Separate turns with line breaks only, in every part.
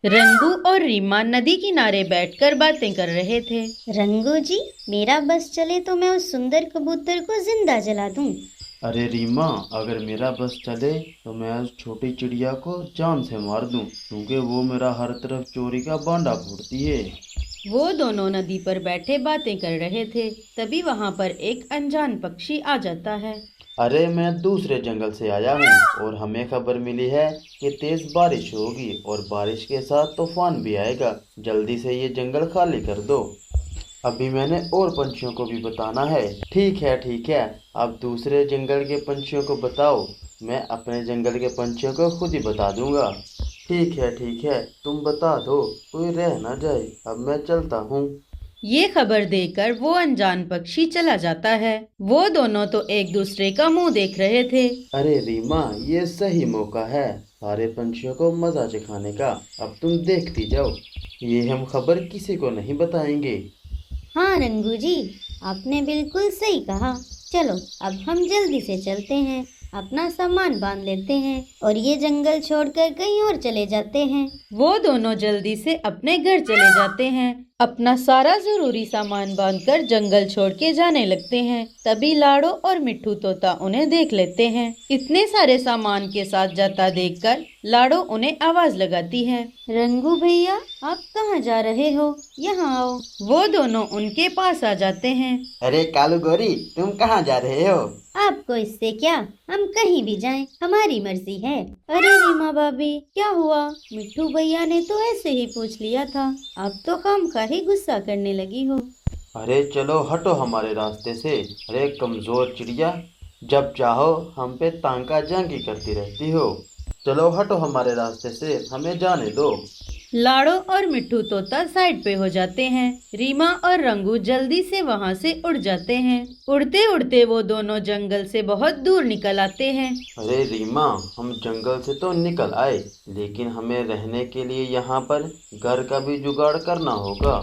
रंगू और रीमा नदी किनारे बैठकर बातें कर रहे थे।
रंगू जी, मेरा बस चले तो मैं उस सुंदर कबूतर को जिंदा जला दूं।
अरे रीमा, अगर मेरा बस चले तो मैं उस छोटी चिड़िया को जान से मार दूं, क्योंकि वो मेरा हर तरफ चोरी का बांडा फोड़ती है।
वो दोनों नदी पर बैठे बातें कर रहे थे। तभी वहां पर एक अनजान पक्षी आ जाता है।
अरे मैं दूसरे जंगल से आया हूँ और हमें खबर मिली है कि तेज बारिश होगी और बारिश के साथ तूफान भी आएगा। जल्दी से ये जंगल खाली कर दो। अभी मैंने और पंछियों को भी बताना है। ठीक है ठीक है, अब दूसरे जंगल के पंछियों को बताओ। मैं अपने जंगल के पंछियों को खुद ही बता दूंगा। ठीक है, तुम बता दो, कोई रह ना जाए। अब मैं चलता हूँ।
ये खबर देकर वो अनजान पक्षी चला जाता है। वो दोनों तो एक दूसरे का मुंह देख रहे थे।
अरे रीमा, ये सही मौका है सारे पंछियों को मजा चखाने का। अब तुम देखती जाओ, ये हम खबर किसी को नहीं बताएंगे।
हाँ रंगू जी, आपने बिल्कुल सही कहा। चलो अब हम जल्दी से चलते हैं, अपना सामान बांध लेते हैं और ये जंगल छोड़कर कहीं और चले जाते हैं।
वो दोनों जल्दी से अपने घर चले जाते हैं। अपना सारा जरूरी सामान बांधकर जंगल छोड़ के जाने लगते हैं। तभी लाड़ो और मिट्ठू तोता उन्हें देख लेते हैं। इतने सारे सामान के साथ जाता देखकर लाड़ो उन्हें आवाज लगाती है।
रंगू भैया, आप कहाँ जा रहे हो? यहाँ आओ।
वो दोनों उनके पास आ जाते हैं।
अरे कालू गोरी, तुम कहाँ जा रहे हो?
आपको इससे क्या, हम कहीं भी जाएं, हमारी मर्जी है। अरे रीमा भाभी, क्या हुआ? मिट्ठू भैया ने तो ऐसे ही पूछ लिया था, अब तो खामखा ही गुस्सा करने लगी हो।
अरे चलो हटो हमारे रास्ते से। अरे कमजोर चिड़िया, जब चाहो हम पे तांका झांकी करती रहती हो। चलो हटो हमारे रास्ते से, हमें जाने दो।
लाड़ो और मिट्ठू तोता साइड पे हो जाते हैं। रीमा और रंगू जल्दी से वहाँ से उड़ जाते हैं। उड़ते उड़ते वो दोनों जंगल से बहुत दूर निकल आते हैं।
अरे रीमा, हम जंगल से तो निकल आए, लेकिन हमें रहने के लिए यहाँ पर घर का भी जुगाड़ करना होगा।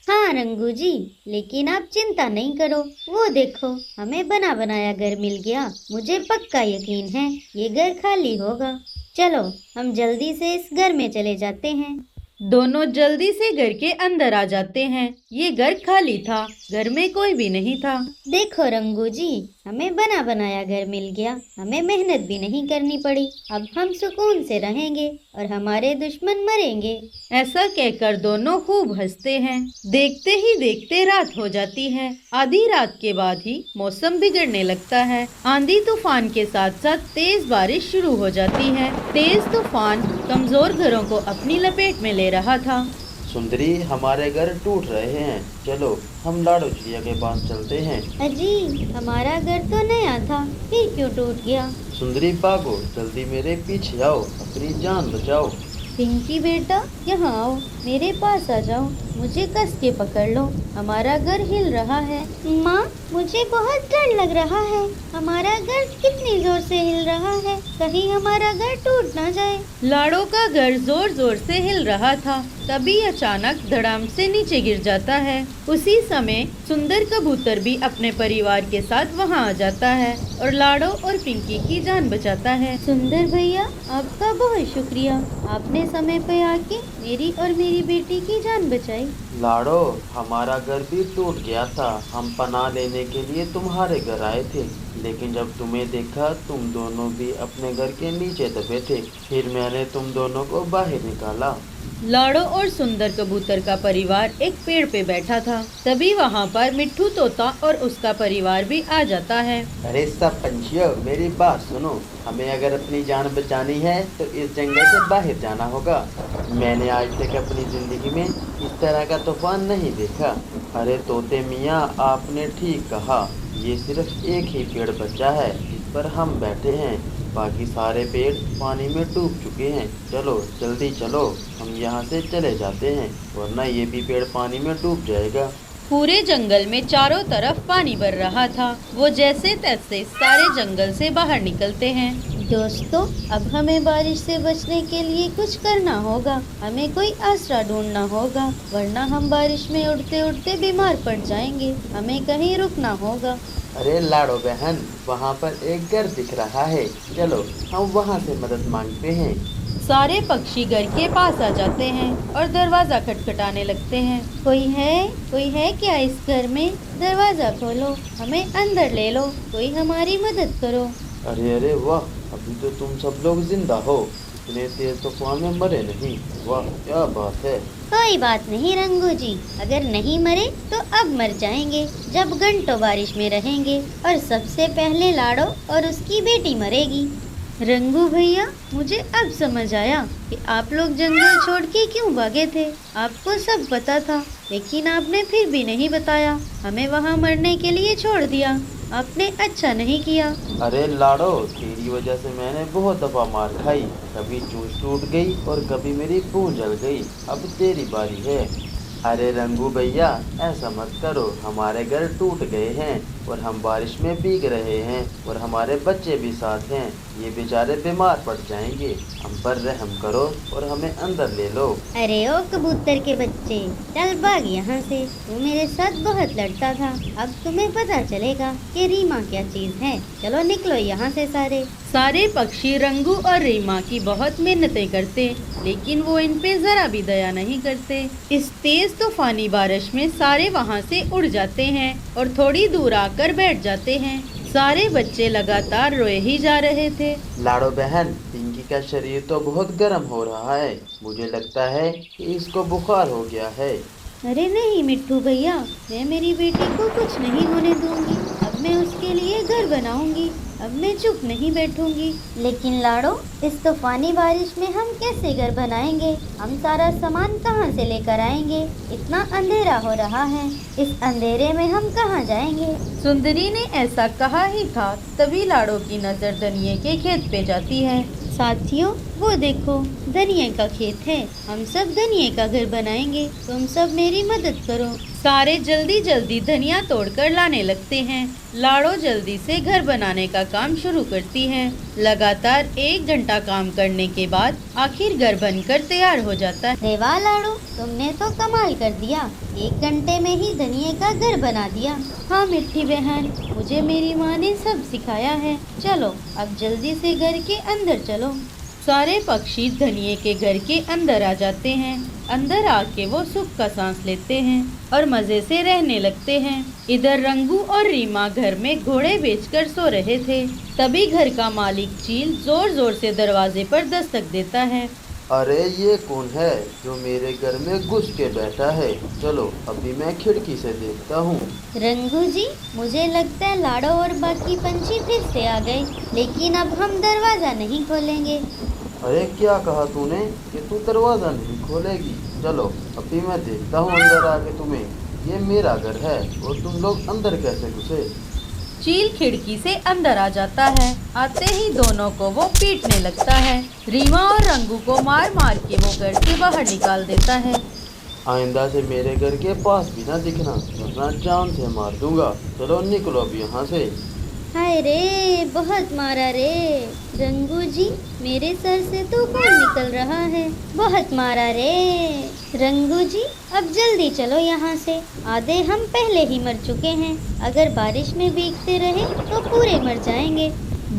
हाँ रंगू जी, लेकिन आप चिंता नहीं करो, वो देखो हमें बना बनाया घर मिल गया। मुझे पक्का यकीन है ये घर खाली होगा। चलो हम जल्दी से इस घर में चले जाते हैं।
दोनों जल्दी से घर के अंदर आ जाते हैं। ये घर खाली था, घर में कोई भी नहीं था।
देखो रंगू जी, हमें बना बनाया घर मिल गया, हमें मेहनत भी नहीं करनी पड़ी। अब हम सुकून से रहेंगे और हमारे दुश्मन मरेंगे।
ऐसा कहकर दोनों खूब हंसते हैं। देखते ही देखते रात हो जाती है। आधी रात के बाद ही मौसम बिगड़ने लगता है। आंधी तूफान के साथ साथ तेज बारिश शुरू हो जाती है। तेज तूफान कमजोर घरों को अपनी लपेट में ले रहा था।
सुंदरी, हमारे घर टूट रहे हैं, चलो हम लाडो चिड़िया के पास चलते हैं।
अजी, हमारा घर तो नया था, फिर क्यों टूट गया?
सुंदरी भागो, जल्दी मेरे पीछे आओ, अपनी जान बचाओ।
पिंकी बेटा, यहाँ आओ, मेरे पास आ जाओ, मुझे कस के पकड़ लो, हमारा घर हिल रहा है। माँ, मुझे बहुत डर लग रहा है, हमारा घर कितनी जोर से हिल रहा है, कहीं हमारा घर टूट ना जाए।
लाड़ो का घर जोर जोर से हिल रहा था। तभी अचानक धड़ाम से नीचे गिर जाता है। उसी समय सुंदर कबूतर भी अपने परिवार के साथ वहाँ आ जाता है और लाड़ो और पिंकी की जान बचाता है।
सुंदर भैया, आपका बहुत शुक्रिया, आपने समय पे आके मेरी और मेरी बेटी की जान बचाई।
लाडो, हमारा घर भी टूट गया था, हम पनाह लेने के लिए तुम्हारे घर आए थे, लेकिन जब तुम्हें देखा तुम दोनों भी अपने घर के नीचे दबे थे, फिर मैंने तुम दोनों को बाहर निकाला।
लाड़ो और सुंदर कबूतर का परिवार एक पेड़ पे बैठा था। तभी वहाँ पर मिट्ठू तोता और उसका परिवार भी आ जाता है।
अरे सब पंछियों, मेरी बात सुनो, हमें अगर अपनी जान बचानी है तो इस जंगल से बाहर जाना होगा। मैंने आज तक अपनी जिंदगी में इस तरह का तूफान नहीं देखा। अरे तोते मियाँ, आपने ठीक कहा, ये सिर्फ एक ही पेड़ बचा है जिस पर हम बैठे हैं, बाकी सारे पेड़ पानी में डूब चुके हैं। चलो जल्दी चलो, हम यहाँ से चले जाते हैं, वरना ये भी पेड़ पानी में डूब जाएगा।
पूरे जंगल में चारों तरफ पानी भर रहा था। वो जैसे तैसे सारे जंगल से बाहर निकलते हैं।
दोस्तों, अब हमें बारिश से बचने के लिए कुछ करना होगा, हमें कोई आसरा ढूंढना होगा, वरना हम बारिश में उड़ते उड़ते बीमार पड़ जाएंगे। हमें कहीं रुकना होगा।
अरे लाडो बहन, वहाँ पर एक घर दिख रहा है, चलो हम वहाँ से मदद मांगते हैं।
सारे पक्षी घर के पास आ जाते हैं और दरवाजा खटखटाने लगते हैं।
कोई है क्या इस घर में? दरवाजा खोलो, हमें अंदर ले लो, कोई हमारी मदद करो।
अरे अरे वाह, अभी तो तुम सब लोग जिंदा हो, इतने तेज तूफान में मरे नहीं। वाह क्या बात है।
कोई बात नहीं रंगू जी, अगर नहीं मरे तो अब मर जाएंगे जब घंटों बारिश में रहेंगे, और सबसे पहले लाड़ो और उसकी बेटी मरेगी। रंगू भैया, मुझे अब समझ आया कि आप लोग जंगल छोड़ के क्यों भागे थे। आपको सब पता था, लेकिन आपने फिर भी नहीं बताया, हमें वहाँ मरने के लिए छोड़ दिया। आपने अच्छा नहीं किया।
अरे लाड़ो, तेरी वजह से मैंने बहुत दफा मार खाई, कभी चोंच टूट गई और कभी मेरी पूंछ जल गई। अब तेरी बारी है। अरे रंगू भैया, ऐसा मत करो, हमारे घर टूट गए हैं और हम बारिश में भीग रहे हैं और हमारे बच्चे भी साथ हैं, ये बेचारे बीमार पड़ जाएंगे। हम पर रहम करो और हमें अंदर ले लो।
अरे ओ कबूतर के बच्चे, चल भाग यहाँ से। तू मेरे साथ बहुत लड़ता था, अब तुम्हें पता चलेगा कि रीमा क्या चीज है। चलो निकलो यहाँ से सारे।
सारे पक्षी रंगू और रीमा की बहुत मेहनतें करते, लेकिन वो इन पे जरा भी दया नहीं करते। इस तेज तूफानी बारिश में सारे वहाँ से उड़ जाते हैं और थोड़ी दूर आकर बैठ जाते हैं। सारे बच्चे लगातार रोए ही जा रहे थे।
लाड़ो बहन, पिंकी का शरीर तो बहुत गर्म हो रहा है, मुझे लगता है कि इसको बुखार हो गया है।
अरे नहीं मिट्टू भैया, मैं मेरी बेटी को कुछ नहीं होने दूंगी। अब मैं उसके लिए घर बनाऊंगी, अब मैं चुप नहीं बैठूंगी। लेकिन लाड़ो, इस तूफानी बारिश में हम कैसे घर बनाएंगे? हम सारा सामान कहाँ से लेकर आएंगे? इतना अंधेरा हो रहा है, इस अंधेरे में हम कहाँ जाएंगे?
सुंदरी ने ऐसा कहा ही था, तभी लाड़ो की नजर धनिये के खेत पे जाती है।
साथियों, वो देखो, धनिया का खेत है। हम सब धनिया का घर बनाएंगे, तुम सब मेरी मदद करो।
सारे जल्दी जल्दी धनिया तोड़कर लाने लगते हैं। लाड़ो जल्दी से घर बनाने का काम शुरू करती है। लगातार 1 घंटा काम करने के बाद आखिर घर बनकर तैयार हो जाता है।
देवा लाड़ो, तुमने तो कमाल कर दिया, 1 घंटे में ही धनिया का घर बना दिया। हाँ मिट्टी बहन, मुझे मेरी माँ ने सब सिखाया है। चलो अब जल्दी से घर के अंदर चलो।
सारे पक्षी धनिये के घर के अंदर आ जाते हैं। अंदर आके वो सुख का सांस लेते हैं और मजे से रहने लगते हैं। इधर रंगू और रीमा घर में घोड़े बेचकर सो रहे थे। तभी घर का मालिक चील जोर जोर से दरवाजे पर दस्तक देता है।
अरे ये कौन है जो मेरे घर में घुस के बैठा है? चलो अभी मैं खिड़की से देखता हूँ।
रंगू जी, मुझे लगता है लाड़ो और बाकी पंछी फिर से आ गए, लेकिन अब हम दरवाजा नहीं खोलेंगे।
अरे क्या कहा तूने कि तू दरवाजा नहीं खोलेगी? चलो अभी मैं देखता हूँ अंदर आके तुम्हें। ये मेरा घर है और तुम लोग अंदर कैसे घुसे?
चील खिड़की से अंदर आ जाता है। आते ही दोनों को वो पीटने लगता है। रीमा और रंगू को मार मार के वो घर से बाहर निकाल देता है।
आइंदा से मेरे घर के पास भी ना दिखना, वरना जान से मार दूंगा। चलो निकलो अब यहाँ से।
हाय रे, बहुत मारा रे। रंगू जी, मेरे सर से तो खून निकल रहा है, बहुत मारा रे। रंगू जी, अब जल्दी चलो यहाँ से, आधे हम पहले ही मर चुके हैं। अगर बारिश में भीगते रहे तो पूरे मर जाएंगे।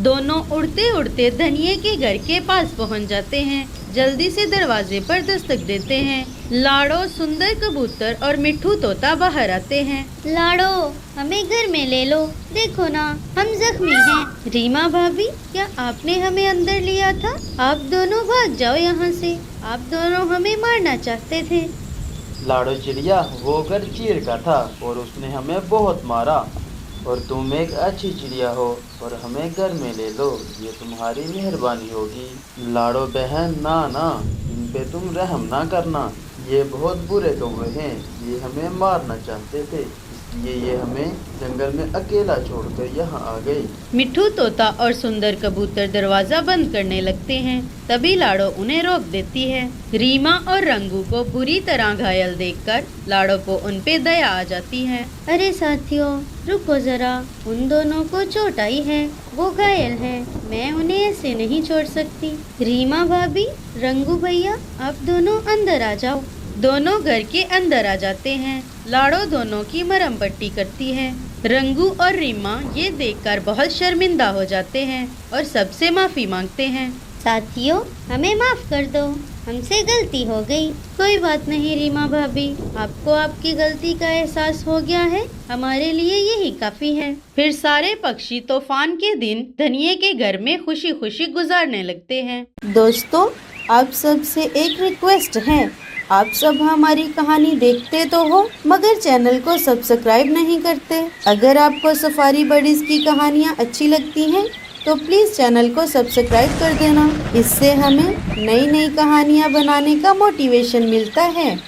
दोनों उड़ते उड़ते धनिये के घर के पास पहुँच जाते हैं। जल्दी से दरवाजे पर दस्तक देते हैं। लाड़ो, सुंदर कबूतर और मिट्ठू तोता बाहर आते हैं।
लाड़ो, हमें घर में ले लो, देखो ना हम जख्मी हैं। रीमा भाभी, क्या आपने हमें अंदर लिया था? आप दोनों भाग जाओ यहाँ से, आप दोनों हमें मारना चाहते थे।
लाड़ो चिड़िया, वो घर चील का था और उसने हमें बहुत मारा, और तुम एक अच्छी चिड़िया हो और हमें घर में ले लो, ये तुम्हारी मेहरबानी होगी। लाड़ो बहन, ना ना, इन पे तुम रहम ना करना, ये बहुत बुरे कौवे हैं, ये हमें मारना चाहते थे, ये हमें जंगल में अकेला छोड़कर यहाँ आ गई।
मिट्ठू तोता और सुंदर कबूतर दरवाजा बंद करने लगते हैं। तभी लाड़ो उन्हें रोक देती है। रीमा और रंगू को बुरी तरह घायल देखकर लाड़ो को उन पे दया आ जाती है।
अरे साथियों, रुको जरा, उन दोनों को चोट आई है, वो घायल है, मैं उन्हें ऐसे नहीं छोड़ सकती। रीमा भाभी, रंगू भैया, आप दोनों अंदर आ जाओ।
दोनों घर के अंदर आ जाते हैं। लाड़ो दोनों की मरहम पट्टी करती है। रंगू और रीमा ये देखकर बहुत शर्मिंदा हो जाते हैं और सबसे माफी मांगते हैं।
साथियों, हमें माफ कर दो, हमसे गलती हो गई।
कोई बात नहीं रीमा भाभी, आपको आपकी गलती का एहसास हो गया है, हमारे लिए यही काफी है। फिर सारे पक्षी तूफान के दिन धनिये के घर में खुशी खुशी गुजारने लगते हैं। दोस्तों, आप सब से एक रिक्वेस्ट है, आप सब हमारी कहानी देखते तो हो मगर चैनल को सब्सक्राइब नहीं करते। अगर आपको सफारी बडीज की कहानियाँ अच्छी लगती हैं तो प्लीज चैनल को सब्सक्राइब कर देना। इससे हमें नई नई कहानियाँ बनाने का मोटिवेशन मिलता है।